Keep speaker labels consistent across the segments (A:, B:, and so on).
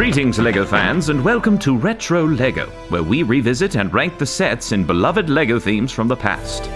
A: Greetings LEGO fans, and welcome to Retro LEGO, where we revisit and rank the sets in beloved LEGO themes from the past.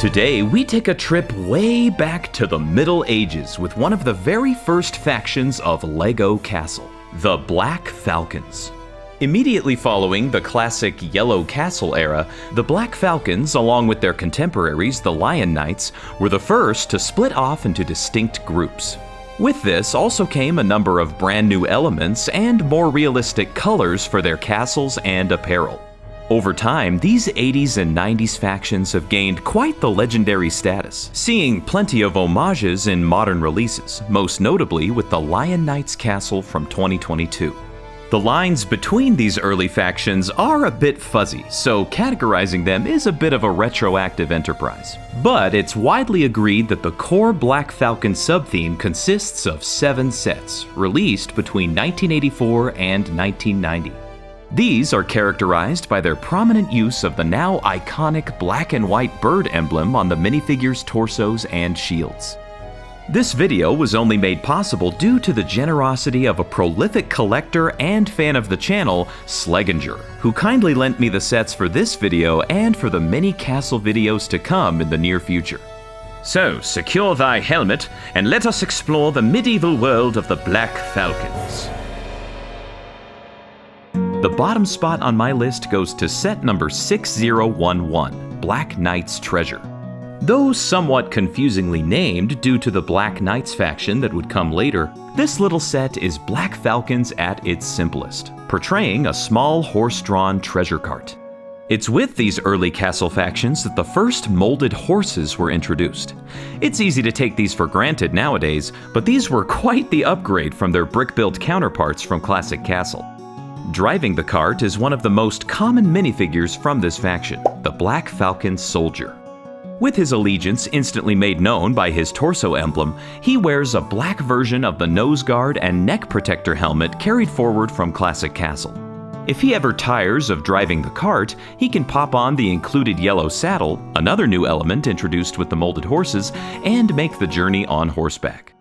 A: Today we take a trip way back to the Middle Ages with one of the very first factions of LEGO Castle, the Black Falcons. Immediately following the classic Yellow Castle era, the Black Falcons, along with their contemporaries, the Lion Knights, were the first to split off into distinct groups. With this also came a number of brand new elements and more realistic colors for their castles and apparel. Over time, these 80s and 90s factions have gained quite the legendary status, seeing plenty of homages in modern releases, most notably with the Lion Knights castle from 2022. The lines between these early factions are a bit fuzzy, so categorizing them is a bit of a retroactive enterprise. But it's widely agreed that the core Black Falcon sub-theme consists of 7 sets, released between 1984 and 1990. These are characterized by their prominent use of the now iconic black and white bird emblem on the minifigures' torsos and shields. This video was only made possible due to the generosity of a prolific collector and fan of the channel, Slegengr, who kindly lent me the sets for this video and for the many castle videos to come in the near future. So, secure thy helmet and let us explore the medieval world of the Black Falcons. The bottom spot on my list goes to set number 6011, Black Knight's Treasure. Though somewhat confusingly named due to the Black Knights faction that would come later, this little set is Black Falcons at its simplest, portraying a small horse-drawn treasure cart. It's with these early castle factions that the first molded horses were introduced. It's easy to take these for granted nowadays, but these were quite the upgrade from their brick-built counterparts from Classic Castle. Driving the cart is one of the most common minifigures from this faction, the Black Falcon Soldier. With his allegiance instantly made known by his torso emblem, he wears a black version of the nose guard and neck protector helmet carried forward from Classic Castle. If he ever tires of driving the cart, he can pop on the included yellow saddle, another new element introduced with the molded horses, and make the journey on horseback.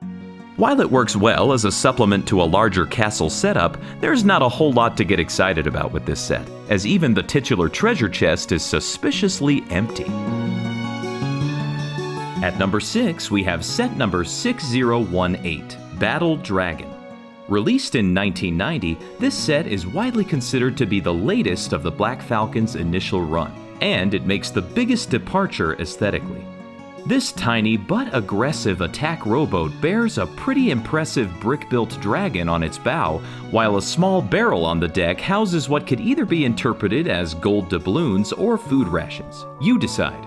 A: While it works well as a supplement to a larger castle setup, there's not a whole lot to get excited about with this set, as even the titular treasure chest is suspiciously empty. At number 6, we have set number 6018, Battle Dragon. Released in 1990, this set is widely considered to be the latest of the Black Falcon's initial run, and it makes the biggest departure aesthetically. This tiny but aggressive attack rowboat bears a pretty impressive brick-built dragon on its bow, while a small barrel on the deck houses what could either be interpreted as gold doubloons or food rations. You decide.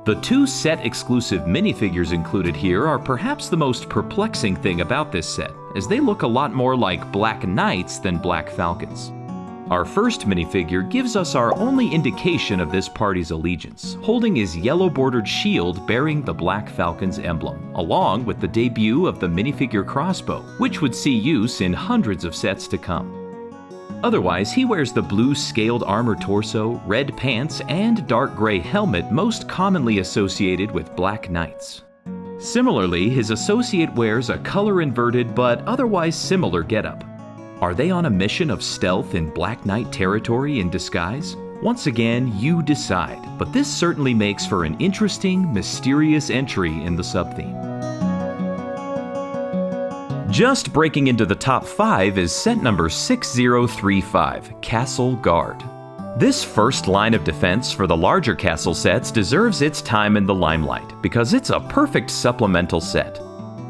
A: The 2 set-exclusive minifigures included here are perhaps the most perplexing thing about this set, as they look a lot more like Black Knights than Black Falcons. Our first minifigure gives us our only indication of this party's allegiance, holding his yellow-bordered shield bearing the Black Falcon's emblem, along with the debut of the minifigure crossbow, which would see use in hundreds of sets to come. Otherwise, he wears the blue scaled armor torso, red pants, and dark gray helmet most commonly associated with Black Knights. Similarly, his associate wears a color-inverted but otherwise similar getup. Are they on a mission of stealth in Black Knight territory in disguise? Once again, you decide, but this certainly makes for an interesting, mysterious entry in the sub-theme. Just breaking into the top 5 is set number 6035, Castle Guard. This first line of defense for the larger castle sets deserves its time in the limelight because it's a perfect supplemental set.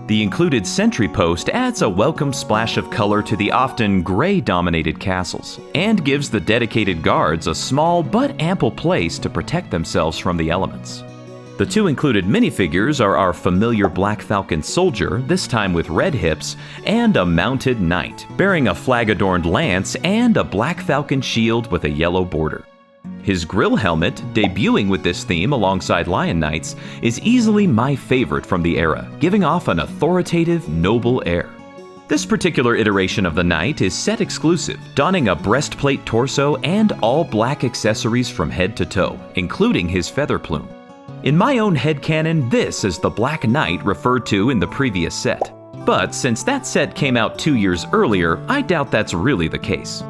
A: The included sentry post adds a welcome splash of color to the often gray-dominated castles and gives the dedicated guards a small but ample place to protect themselves from the elements. The 2 included minifigures are our familiar Black Falcon Soldier, this time with red hips, and a mounted knight, bearing a flag-adorned lance and a Black Falcon shield with a yellow border. His grill helmet, debuting with this theme alongside Lion Knights, is easily my favorite from the era, giving off an authoritative, noble air. This particular iteration of the knight is set exclusive, donning a breastplate torso and all black accessories from head to toe, including his feather plume. In my own headcanon, this is the Black Knight referred to in the previous set. But since that set came out 2 years earlier, I doubt that's really the case.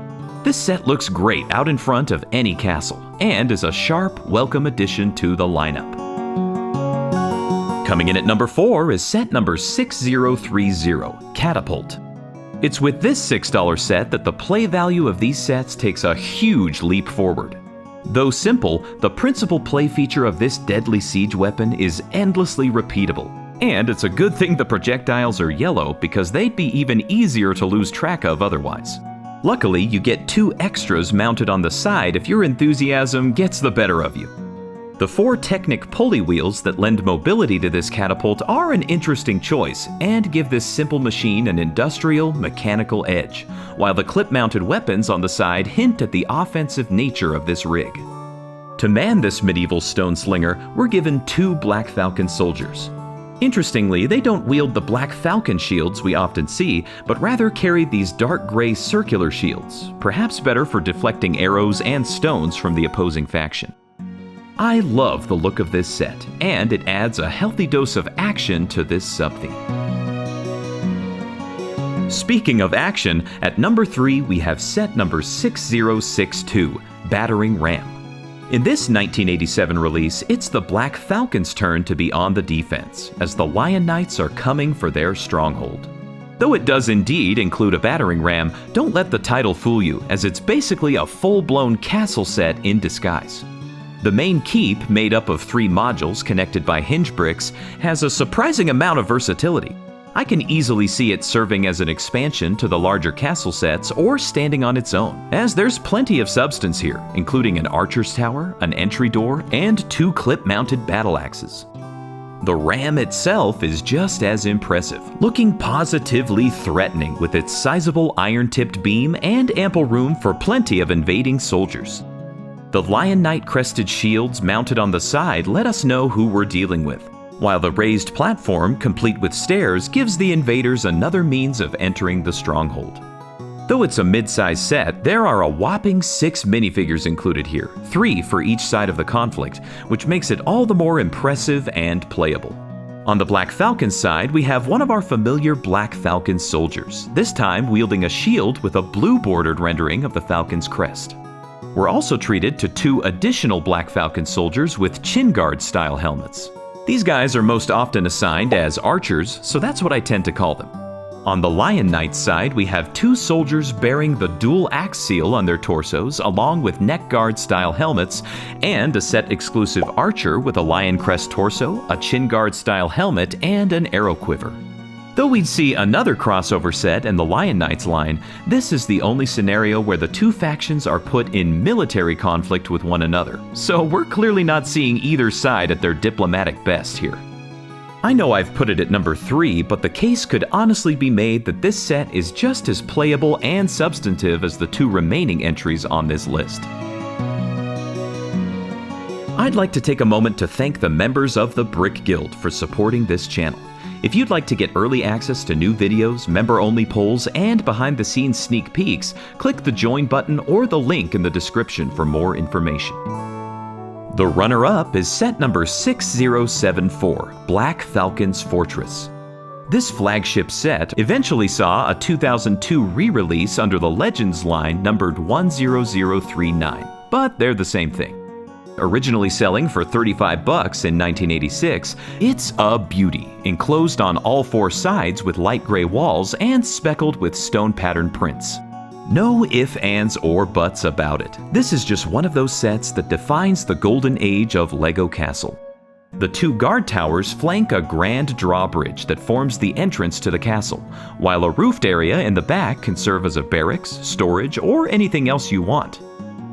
A: This set looks great out in front of any castle, and is a sharp, welcome addition to the lineup. Coming in at number 4 is set number 6030, Catapult. It's with this $6 set that the play value of these sets takes a huge leap forward. Though simple, the principal play feature of this deadly siege weapon is endlessly repeatable. And it's a good thing the projectiles are yellow, because they'd be even easier to lose track of otherwise. Luckily, you get 2 extras mounted on the side if your enthusiasm gets the better of you. The 4 Technic pulley wheels that lend mobility to this catapult are an interesting choice and give this simple machine an industrial, mechanical edge, while the clip-mounted weapons on the side hint at the offensive nature of this rig. To man this medieval stone slinger, we're given 2 Black Falcon soldiers. Interestingly, they don't wield the Black Falcon shields we often see, but rather carry these dark gray circular shields, perhaps better for deflecting arrows and stones from the opposing faction. I love the look of this set, and it adds a healthy dose of action to this sub-theme. Speaking of action, at number 3 we have set number 6062, Battering Ram. In this 1987 release, it's the Black Falcons' turn to be on the defense, as the Lion Knights are coming for their stronghold. Though it does indeed include a battering ram, don't let the title fool you, as it's basically a full-blown castle set in disguise. The main keep, made up of 3 modules connected by hinge bricks, has a surprising amount of versatility. I can easily see it serving as an expansion to the larger castle sets or standing on its own, as there's plenty of substance here, including an archer's tower, an entry door, and 2 clip-mounted battle axes. The ram itself is just as impressive, looking positively threatening with its sizable iron-tipped beam and ample room for plenty of invading soldiers. The Lion Knight crested shields mounted on the side let us know who we're dealing with, while the raised platform, complete with stairs, gives the invaders another means of entering the stronghold. Though it's a mid-size set, there are a whopping 6 minifigures included here, 3 for each side of the conflict, which makes it all the more impressive and playable. On the Black Falcon side, we have one of our familiar Black Falcon soldiers, this time wielding a shield with a blue-bordered rendering of the Falcon's crest. We're also treated to 2 additional Black Falcon soldiers with chin guard style helmets. These guys are most often assigned as archers, so that's what I tend to call them. On the Lion Knight side, we have 2 soldiers bearing the dual axe seal on their torsos, along with neck guard style helmets, and a set exclusive archer with a lion crest torso, a chin guard style helmet, and an arrow quiver. Though we'd see another crossover set in the Lion Knights line, this is the only scenario where the 2 factions are put in military conflict with one another, so we're clearly not seeing either side at their diplomatic best here. I know I've put it at number 3, but the case could honestly be made that this set is just as playable and substantive as the 2 remaining entries on this list. I'd like to take a moment to thank the members of the Brick Guild for supporting this channel. If you'd like to get early access to new videos, member-only polls, and behind-the-scenes sneak peeks, click the join button or the link in the description for more information. The runner-up is set number 6074, Black Falcon's Fortress. This flagship set eventually saw a 2002 re-release under the Legends line numbered 10039, but they're the same thing. Originally selling for $35 in 1986, it's a beauty, enclosed on all 4 sides with light gray walls and speckled with stone pattern prints. No ifs, ands, or buts about it. This is just one of those sets that defines the golden age of LEGO Castle. The 2 guard towers flank a grand drawbridge that forms the entrance to the castle, while a roofed area in the back can serve as a barracks, storage, or anything else you want.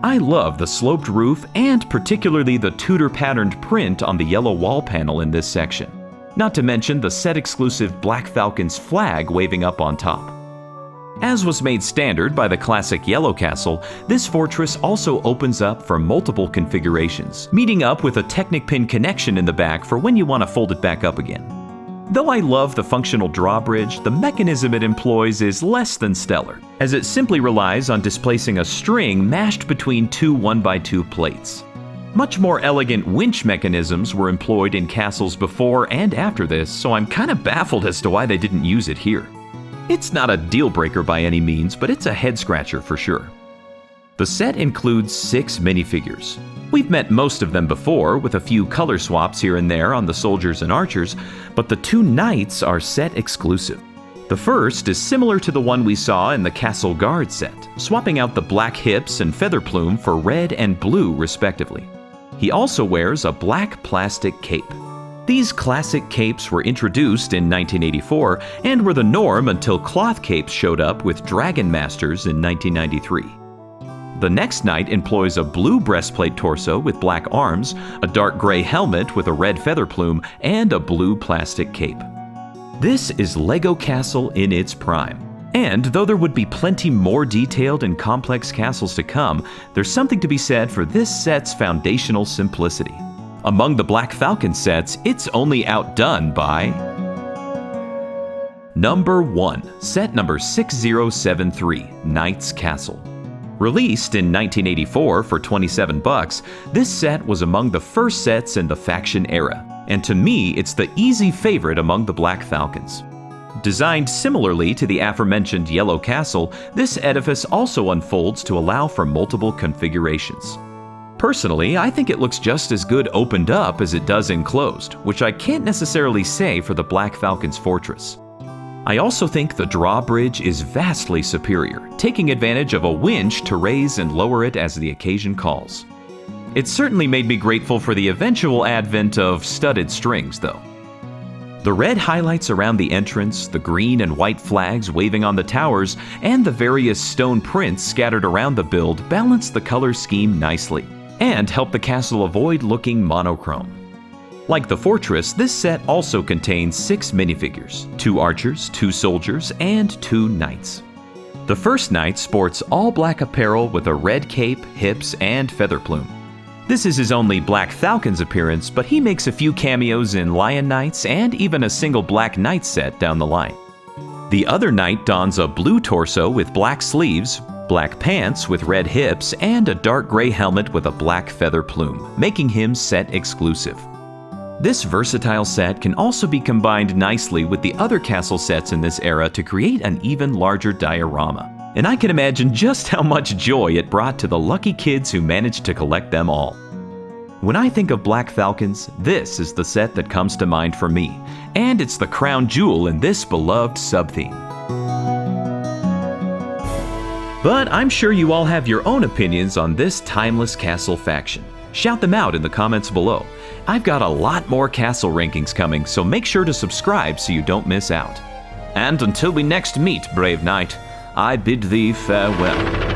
A: I love the sloped roof and particularly the Tudor-patterned print on the yellow wall panel in this section. Not to mention the set-exclusive Black Falcon's flag waving up on top. As was made standard by the classic Yellow Castle, this fortress also opens up for multiple configurations, meeting up with a Technic pin connection in the back for when you want to fold it back up again. Though I love the functional drawbridge, the mechanism it employs is less than stellar, as it simply relies on displacing a string mashed between 2 1x2 plates. Much more elegant winch mechanisms were employed in castles before and after this, so I'm kind of baffled as to why they didn't use it here. It's not a deal breaker by any means, but it's a head scratcher for sure. The set includes 6 minifigures. We've met most of them before, with a few color swaps here and there on the soldiers and archers, but the 2 knights are set exclusive. The first is similar to the one we saw in the Castle Guard set, swapping out the black hips and feather plume for red and blue respectively. He also wears a black plastic cape. These classic capes were introduced in 1984 and were the norm until cloth capes showed up with Dragon Masters in 1993. The next knight employs a blue breastplate torso with black arms, a dark gray helmet with a red feather plume, and a blue plastic cape. This is LEGO Castle in its prime. And though there would be plenty more detailed and complex castles to come, there's something to be said for this set's foundational simplicity. Among the Black Falcon sets, it's only outdone by Number 1, set number 6073, Knight's Castle. Released in 1984 for $27, this set was among the first sets in the faction era, and to me it's the easy favorite among the Black Falcons. Designed similarly to the aforementioned Yellow Castle, this edifice also unfolds to allow for multiple configurations. Personally, I think it looks just as good opened up as it does enclosed, which I can't necessarily say for the Black Falcon's fortress. I also think the drawbridge is vastly superior, taking advantage of a winch to raise and lower it as the occasion calls. It certainly made me grateful for the eventual advent of studded strings, though. The red highlights around the entrance, the green and white flags waving on the towers, and the various stone prints scattered around the build balance the color scheme nicely, and help the castle avoid looking monochrome. Like the fortress, this set also contains 6 minifigures, 2 archers, 2 soldiers, and 2 knights. The first knight sports all black apparel with a red cape, hips, and feather plume. This is his only Black Falcon's appearance, but he makes a few cameos in Lion Knights and even a single Black Knight set down the line. The other knight dons a blue torso with black sleeves, black pants with red hips, and a dark gray helmet with a black feather plume, making him set exclusive. This versatile set can also be combined nicely with the other castle sets in this era to create an even larger diorama. And I can imagine just how much joy it brought to the lucky kids who managed to collect them all. When I think of Black Falcons, this is the set that comes to mind for me, and it's the crown jewel in this beloved sub-theme. But I'm sure you all have your own opinions on this timeless castle faction. Shout them out in the comments below. I've got a lot more castle rankings coming, so make sure to subscribe so you don't miss out. And until we next meet, brave knight, I bid thee farewell.